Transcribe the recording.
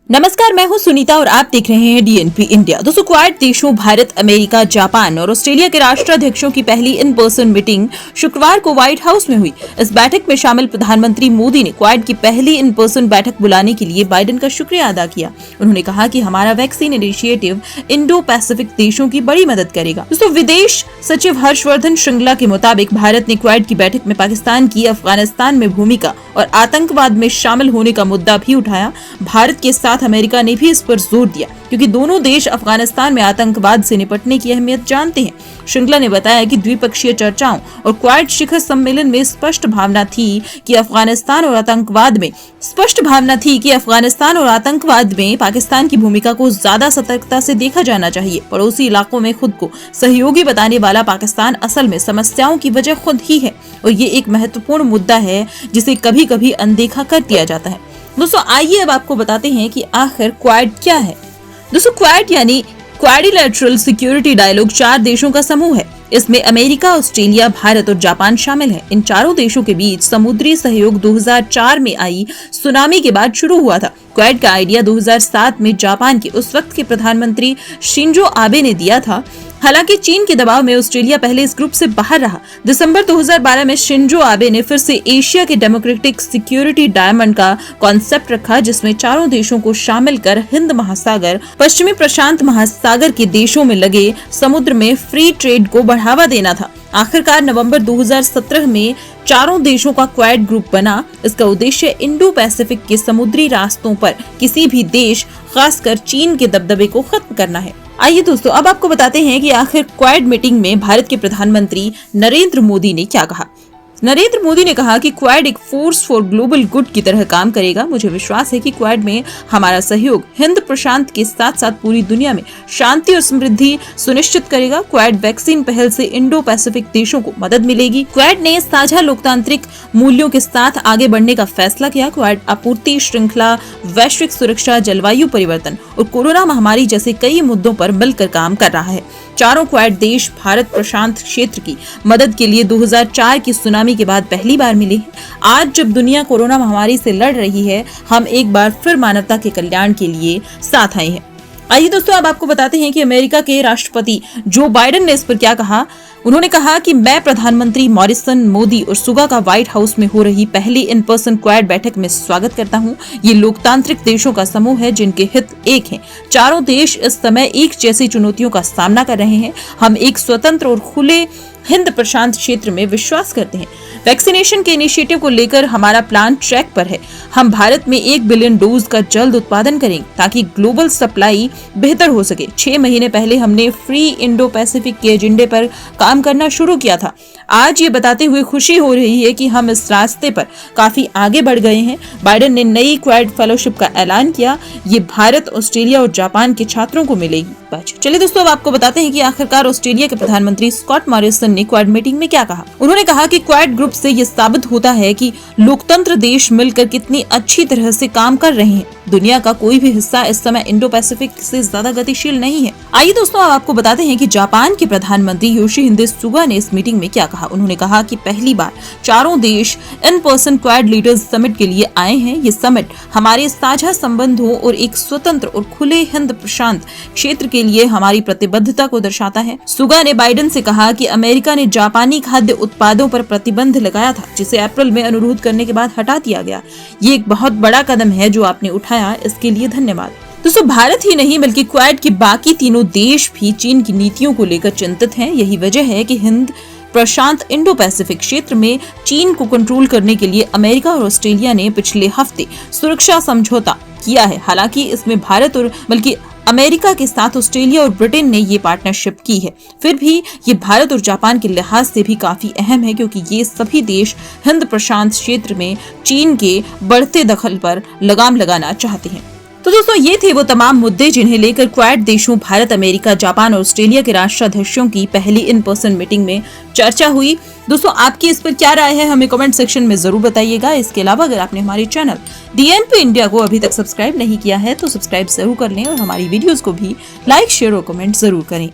नमस्कार, मैं हूं सुनीता और आप देख रहे हैं डीएनपी इंडिया। दोस्तों, क्वाड देशों भारत, अमेरिका, जापान और ऑस्ट्रेलिया के राष्ट्राध्यक्षों की पहली इन पर्सन मीटिंग शुक्रवार को व्हाइट हाउस में हुई। इस बैठक में शामिल प्रधानमंत्री मोदी ने क्वाड की पहली इन पर्सन बैठक बुलाने के लिए बाइडेन का शुक्रिया अदा किया। उन्होंने कहा कि हमारा वैक्सीन इनिशिएटिव इंडो पैसिफिक देशों की बड़ी मदद करेगा। दोस्तों, विदेश सचिव हर्षवर्धन श्रृंगला के मुताबिक भारत ने क्वाड की बैठक में पाकिस्तान की अफगानिस्तान में भूमिका और आतंकवाद में शामिल होने का मुद्दा भी उठाया। भारत के साथ अमेरिका ने भी इस पर जोर दिया क्योंकि दोनों देश अफगानिस्तान में आतंकवाद से निपटने की अहमियत जानते हैं। श्रृंगला ने बताया कि द्विपक्षीय चर्चाओं और क्वाड शिखर सम्मेलन में स्पष्ट भावना थी कि अफगानिस्तान और आतंकवाद में पाकिस्तान की भूमिका को ज्यादा सतर्कता से देखा जाना चाहिए। पड़ोसी इलाकों में खुद को सहयोगी बताने वाला पाकिस्तान असल में समस्याओं की वजह खुद ही है और ये एक महत्वपूर्ण मुद्दा है जिसे कभी कभी अनदेखा कर दिया जाता है। दोस्तों, आइए अब आपको बताते हैं कि आखिर क्वाड क्या है। दोस्तों, क्वाड यानी क्वाड्रिलैटरल सिक्योरिटी डायलॉग 4 देशों का समूह है। इसमें अमेरिका, ऑस्ट्रेलिया, भारत और जापान शामिल है। इन चारों देशों के बीच समुद्री सहयोग 2004 में आई सुनामी के बाद शुरू हुआ था। क्वाड का आइडिया 2007 में जापान के उस वक्त के प्रधानमंत्री शिंजो आबे ने दिया था। हालांकि चीन के दबाव में ऑस्ट्रेलिया पहले इस ग्रुप से बाहर रहा। दिसंबर 2012 में शिंजो आबे ने फिर से एशिया के डेमोक्रेटिक सिक्योरिटी डायमंड का कॉन्सेप्ट रखा, जिसमें चारों देशों को शामिल कर हिंद महासागर, पश्चिमी प्रशांत महासागर के देशों में लगे समुद्र में फ्री ट्रेड को बढ़ावा देना था। आखिरकार नवंबर 2017 में चारों देशों का क्वाड ग्रुप बना। इसका उद्देश्य इंडो पैसिफिक के समुद्री रास्तों पर किसी भी देश, खासकर चीन के दबदबे को खत्म करना है। आइए दोस्तों, अब आपको बताते हैं कि आखिर क्वाड मीटिंग में भारत के प्रधानमंत्री नरेंद्र मोदी ने क्या कहा। नरेंद्र मोदी ने कहा कि क्वाड एक फोर्स फॉर ग्लोबल गुड की तरह काम करेगा। मुझे विश्वास है कि क्वाड में हमारा सहयोग हिंद प्रशांत के साथ साथ पूरी दुनिया में शांति और समृद्धि सुनिश्चित करेगा। क्वाड वैक्सीन पहल से इंडो पैसिफिक देशों को मदद मिलेगी। क्वाड ने साझा लोकतांत्रिक मूल्यों के साथ आगे बढ़ने का फैसला किया। क्वाड आपूर्ति श्रृंखला, वैश्विक सुरक्षा, जलवायु परिवर्तन और कोरोना महामारी जैसे कई मुद्दों पर मिलकर काम कर रहा है। चारों क्वाड देश भारत प्रशांत क्षेत्र की मदद के लिए 2004 की सुनामी के बाद पहली बार मिले हैं। आज जब दुनिया कोरोना महामारी से लड़ रही है, हम एक बार फिर मानवता के कल्याण के लिए साथ आए हैं। आइए दोस्तों, अब आपको बताते हैं कि अमेरिका के राष्ट्रपति जो बाइडेन ने इस पर क्या कहा। उन्होंने कहा कि मैं प्रधानमंत्री मॉरिसन, मोदी और सुगा का व्हाइट हाउस में हो रही पहली इन पर्सन क्वाड बैठक में स्वागत करता हूं। ये लोकतांत्रिक देशों का समूह है जिनके हित एक हैं। चारों देश इस समय एक जैसी चुनौतियों का सामना कर रहे हैं। हम एक स्वतंत्र और खुले हिंद प्रशांत क्षेत्र में विश्वास करते हैं। वैक्सीनेशन के इनिशिएटिव को लेकर हमारा प्लान ट्रैक पर है। हम भारत में 1 बिलियन डोज का जल्द उत्पादन करेंगे ताकि ग्लोबल सप्लाई बेहतर हो सके। 6 महीने पहले हमने फ्री इंडो पैसिफिक के एजेंडे पर काम करना शुरू किया था। आज ये बताते हुए खुशी हो रही है कि हम इस रास्ते पर काफी आगे बढ़ गए हैं। बाइडेन ने नई क्वाड फेलोशिप का ऐलान किया। ये भारत, ऑस्ट्रेलिया और जापान के छात्रों को मिलेगी। चलिए दोस्तों, अब आपको बताते हैं कि आखिरकार ऑस्ट्रेलिया के प्रधानमंत्री स्कॉट मॉरिसन ने क्वाड मीटिंग में क्या कहा। उन्होंने कहा कि क्वाड ग्रुप से ये साबित होता है कि लोकतंत्र देश मिलकर कितनी अच्छी तरह से काम कर रहे हैं। दुनिया का कोई भी हिस्सा इस समय इंडो पैसिफिक से ज्यादा गतिशील नहीं है। आइए दोस्तों, अब आपको बताते हैं कि जापान के प्रधानमंत्री योशिहिदे सुगा ने इस मीटिंग में क्या कहा। उन्होंने कहा कि पहली बार चारों देश in person quad leaders summit के लिए आए हैं। ये समिट हमारे साझा संबंधों और एक स्वतंत्र और खुले हिंद प्रशांत क्षेत्र के लिए हमारी प्रतिबद्धता को दर्शाता है। सुगा ने बाइडेन से कहा कि अमेरिका ने जापानी खाद्य उत्पादों पर प्रतिबंध लगाया था, जिसे अप्रैल में अनुरोध करने के बाद हटा दिया गया। ये एक बहुत बड़ा कदम है जो आपने उठाया, इसके लिए धन्यवाद। दोस्तों, भारत ही नहीं बल्कि क्वाड के बाकी तीनों देश भी चीन की नीतियों को लेकर चिंतित हैं। यही वजह है कि हिंद प्रशांत इंडो पैसिफिक क्षेत्र में चीन को कंट्रोल करने के लिए अमेरिका और ऑस्ट्रेलिया ने पिछले हफ्ते सुरक्षा समझौता किया है। हालांकि इसमें भारत और बल्कि अमेरिका के साथ ऑस्ट्रेलिया और ब्रिटेन ने ये पार्टनरशिप की है। फिर भी ये भारत और जापान के लिहाज से भी काफी अहम है क्योंकि ये सभी देश हिंद प्रशांत क्षेत्र में चीन के बढ़ते दखल पर लगाम लगाना चाहते हैं। तो दोस्तों, ये थे वो तमाम मुद्दे जिन्हें लेकर क्वाड देशों भारत, अमेरिका, जापान और ऑस्ट्रेलिया के राष्ट्राध्यक्षों की पहली इन पर्सन मीटिंग में चर्चा हुई। दोस्तों, आपकी इस पर क्या राय है हमें कमेंट सेक्शन में जरूर बताइएगा। इसके अलावा अगर आपने हमारे चैनल डीएनपी इंडिया को अभी तक सब्सक्राइब नहीं किया है तो सब्सक्राइब जरूर कर लें और हमारी वीडियोस को भी लाइक, शेयर और कमेंट जरूर करें।